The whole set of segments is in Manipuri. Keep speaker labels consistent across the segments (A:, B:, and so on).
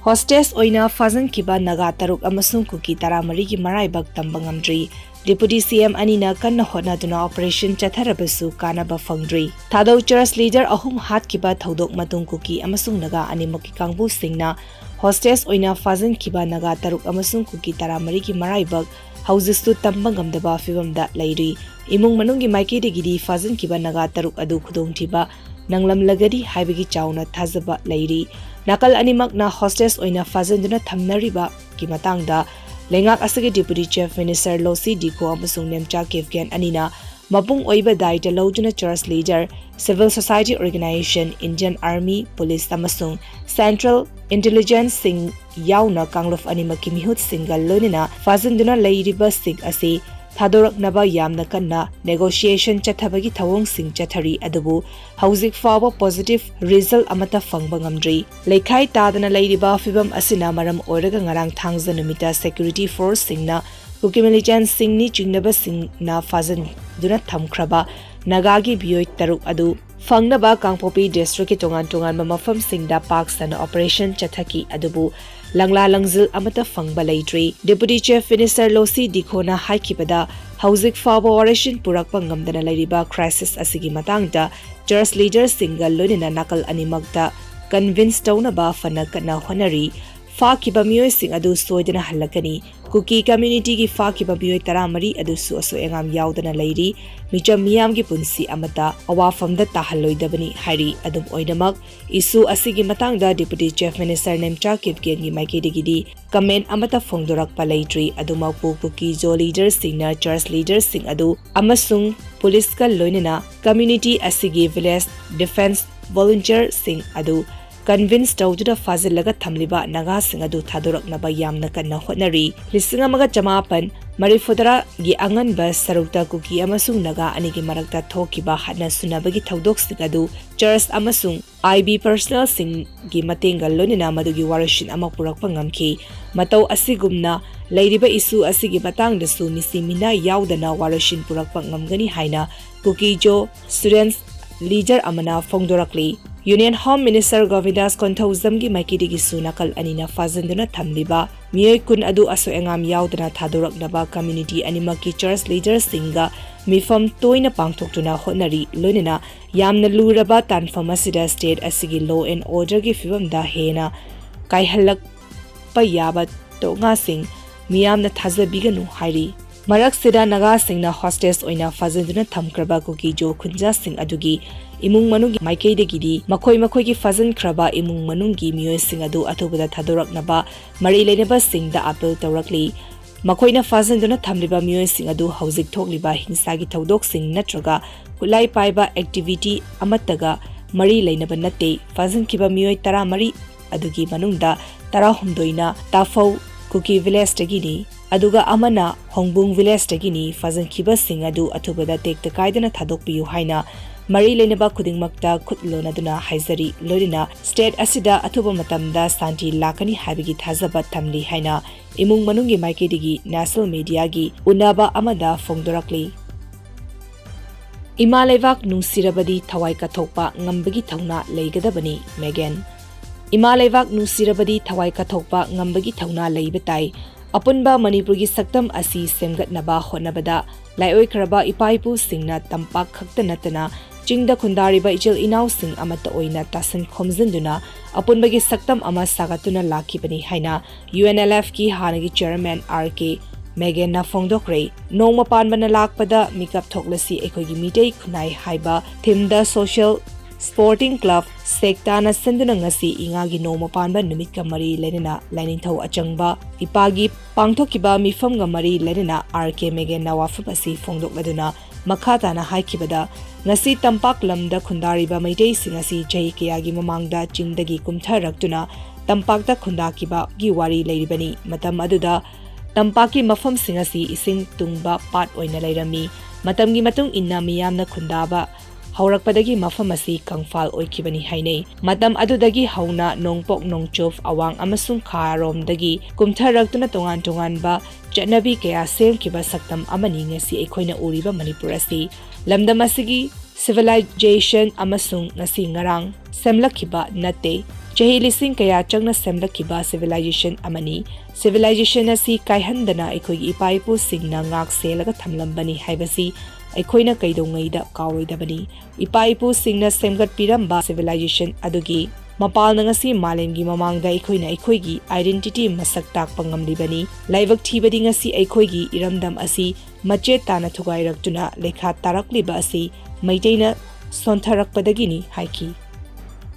A: Hostess oina phajinnakhiba Naga taruk amasung Kuki taramari maraibak tamba ngamdri. Deputy CM anina kanna hotnaduna operation chatharabasu kanaba phongdri. Thadou Church Leader ahum hatkhibani thodok matung Kuki amasung Naga animaki kangbu singna hostess oina phajinnakhiba Naga taruk amasung Kuki taramari maraibak hausistu tamba ngamdaba fibamda leiri. Imung manungi maikidegidi phajinnakhiba Naga taruk adu khudongthiba nanglamlagadi haibagi chauna thazaba leiri. Nakal animak na hostess oina phajinduna thamnariba ki matangda lengak asagi deputy chief minister losi diko amasung nemcha kefgen anina mapung oiba daita lojuna church leader civil society organization Indian army police amasung central intelligence sing yauna kanglof animaki mihut singal lonina phajinduna leiriba sig ase Thadoraknaba yamna kanna negotiation chathabagi thawong sing chathari adubu hauzik fawa positive result amata fangba ngamdri. Leikhai tadana leiriba fibam asina maram oiraga ngarang thangza numita security force singna Kuki militant singni chingnaba singna phajinduna thamkhraba Nagagi biyoi taruk adu Phongnaba Kangpopi district ki tongan mafam singda park sana operation chathaki adubu langla langzil amata phangba leitri. Deputy chief minister losi dikhona haikibada hauzik fawa operation purakpa ngamdana leiriba crisis asigi matangda church leader single lonina nakal animakta convince taunaba fana kana honari fakiba miyoi sing adu soidana halakani. Kuki community ki fakiba miyoi taramari adu su aso engam yaudana leiri micham miyam ki punsi amata awafamda tahalloidabani hairi adum oinamak isu asigi matangda deputy chief minister nemcha kipgen gi maikidegidi comment amata phongdorakpa leitri adumakpu Kuki jo leader singna church leader sing adu amasung police ka loinena community asigi village defense volunteer sing adu convince tawjuda fazilaga thamliba Naga sing adu thadoraknaba yamna kanna hotnari. Lisinga maga jamapan marifudara gi anganba sarukta Kuki amasung Naga anigi marakta thokiba hatna sunabagi thodok sing adu church amasung IB personal sing gi matengal lonina madugi warashin amak purakpa ngamki. Mataw asigumna leiriba isu asigi matangda su misimina yaudana warashin purakpa ngamgani haina Kuki jo students leader amana phongdoklakli. Union Home Minister Govindas Konthauzamgi maikidigi sunakal anina phajinduna thamliba miyoi kun adu aso engam yaudana thadoraknaba community animaki church leader singa mifam toina pangthoktuna hotnari loinena yamna luraba tanfam asida state asigi law and order gi fibamda hena kaihallak payaba tonga sing miyamna thazabiganu hairi. Marak sida Naga singna hostess oina phajinduna thamkraba Kuki jo khunja sing adugi imung manungi maikaidegidi makoi ki phajinkraba imung manungi miyoi sing adu athubada thadoraknaba mari leinaba singda appeal tawrakli. Makoina phajinduna thamliba miyoi sing adu hauzik thokliba hingsagi thodok sing natraga kulai paiba activity amataga mari leinaba natte phajinkhiba miyoi taramari adugi manungda tarahumdoina tafau Kuki village tagini aduga amana hongbung village tagini phajinkhiba sing adu athubada tekta kaidana thadokpiyu haina mari leinaba khudingmakta khutlonaduna haizari lorina state asida athuba matamda santi lakani habigi thazaba thamli haina imung manungi maikidigi national media gi unaba amada phongdorakli. Leipak nungsirabadi thawai kathokpa ngambagi thouna leigadabani Megan. Leipak nungsirabadi thawai kathokpa ngambagi thouna leibatai apunba Manipurgi saktam asi semgatnaba hotnabada laioi khraba ipaipu singna tampak khakta natana chingda khundariba ichil inaw sing amata oina tasan khomjinduna apunbagi saktam ama sagatuna lakhibani haina UNLF ki hanagi chairman RK Megan na phongdokre nongma panbana lakpada mikap thoklasi ekhogi mitei khunai haiba thimda social sporting club sektana senduna ngasi ingagi noma panba numit ka mari lenina lainingthau achangba ipagi pangthokiba mifam ga mari lenina RK Megan na wafapasi phongdokladuna makhatana haikibada ngasi tampak lamda khundariba maitei singasi jai kayagi mamangda chingdagi kumtharaktuna tampakta khundakiba gi wari leiribani matam aduda tampaki mafam singasi ising tungba pat oina leirami matamgi matung inna miyamna khundaba haurakpadagi mafam asi kangfal oikibani hainei matam adudagi hauna nongpok nongchof awang amasung kharomdagi kumtharaktuna tongan ba chanabi kaya semkiba saktam amani ngasi ekhoina uriba Manipur asi lamdam asigi civilization amasung ngasi ngarang semlakhiba nate Chahi lising kaya changna semlakhiba civilization amani civilization asi kaihandana aikhoigi ipaipu singna ngak selaga thamlambani haibasi aikhoina kaidongaida karoidabani ipaipu singna semgat piramba civilization adugi mapalna ngasi malemgi mamangda aikhoina aikhoigi identity masak takpa ngamlibani laibak thibadi ngasi aikhoigi iramdam asi mache tana thugairaktuna lekha tarakliba asi maiteina sontharakpadagini haiki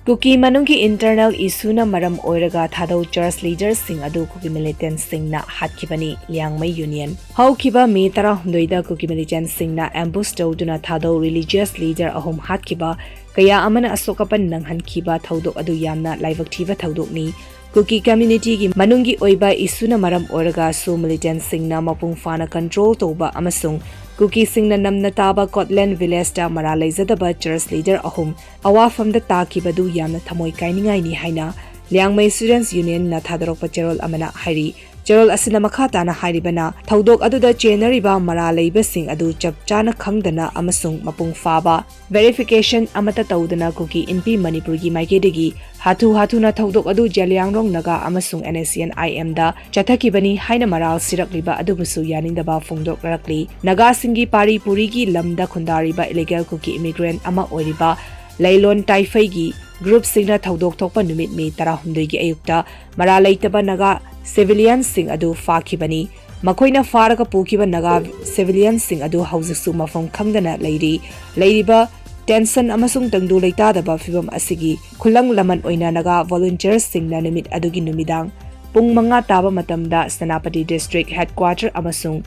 A: Kuki manungi internal issue na maram oiraga Thadou Church Leader sing adu Kuki militant singna hatkhibani Liyangmei Union haukiba me tara hundoida Kuki militant singna ambush tawduna Thadou religious leader ahum hatkiba kaya amana asokapan nanghankhiba thaudok adu yamna laibak thiba thaudokni Kuki community gi manungi oiba issue na maram oiraga su militant singna mapung fana control toba amasung Kuki singna namna taba Scotland village ta mara leizadaba church leader ahum awafam da takibadu yamna thamoi kainingai ni haina Liyangmei students union na thadorokpa cherol amana hairi cherol asina makha tana hairibana thaudok aduda chenariba mara leiba sing adu chapchana khangdana amasung mapung faba verification amata tawdana Kuki inpi manipur gi maigedegi hathu na thaudok adu jalyangrong naga amasung NSCN IM da chathakibani haina maral sirakliba adubusu yaningdaba phongdoklakli naga singi pari puri gi lamda khundariba illegal Kuki immigrant ama oiriba Leilon Taifai gi group singna thaudok thokpa numit me tara hundoi gi ayukta mara leitaba naga civilian sing adu fakhibani makoina faraga pukiba naga civilian sing adu haujisu mafam khangdana leiriba tension amasung tangdu leitadaba fibam asigi khulang laman oina naga volunteers singna numit adugi numidang pung manga taba matamda Senapati district headquarter amasung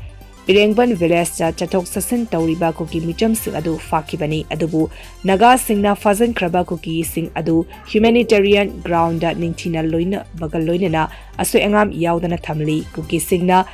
A: Irengban village cha chathok sasin tawriba Kuki micham sing adu fakhibani adubu naga singna phajinnakhiba Kuki sing adu humanitarian ground da ningthina loina bagal loinana asoi angam yaudana thamli Kuki singna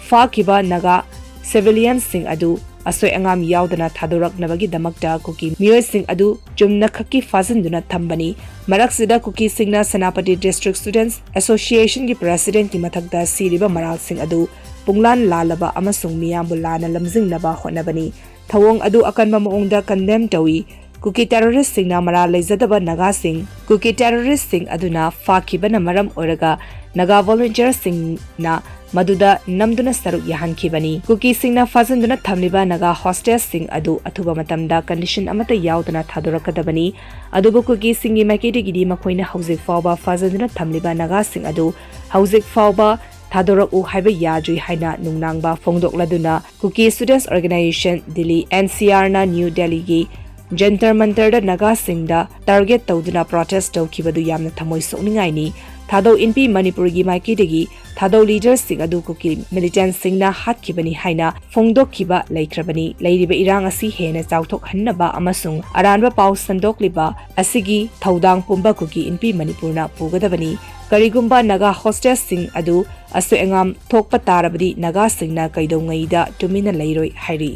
A: fakhiba naga civilian sing adu asoi angam yaudana thadorak nabagi damakta Kuki miyoi sing adu chumna khaki phajinduna thambani maraksida Kuki singna Senapati district students association gi president ki mathakda siriba maral sing adu Punglan lalaba amasung miyambu lana lamzingnaba honabani thawong adu akanba maungda condemn tawi Kuki terrorist singna mara leizadaba naga sing Kuki terrorist sing aduna fakhibana maram oiraga naga volunteer singna maduda namduna saruk yahankhibani Kuki singna phajinduna thamliba naga hostess sing adu athuba matamda condition amata yaudana thadorakadabani adubu Kuki singi makedigi makoina hauzik fawba phajinduna thamliba naga sing adu hauzik fawba Thadorok u haiba yajui haina nungnangba phongdokladuna Kuki students organization Delhi NCR na New Delhi gi Jantar Mantar da naga singda target tawduna protest tawkibadu yamna thamoi sokningai ni Thadou inpi Manipur gi maikidegi Thadou leaders sing adu Kuki militant singna hatkhibani haina phongdokhiba leikrabani leiriba irang asi hena chauthok hannaba amasung aranba pau sandokliba asigi thaudang pumba Kuki inpi Manipurna pugadabani Karigumba naga hostess sing adu asu engam thokpa tarabadi naga singna kaidongaida tumina leiroi hairi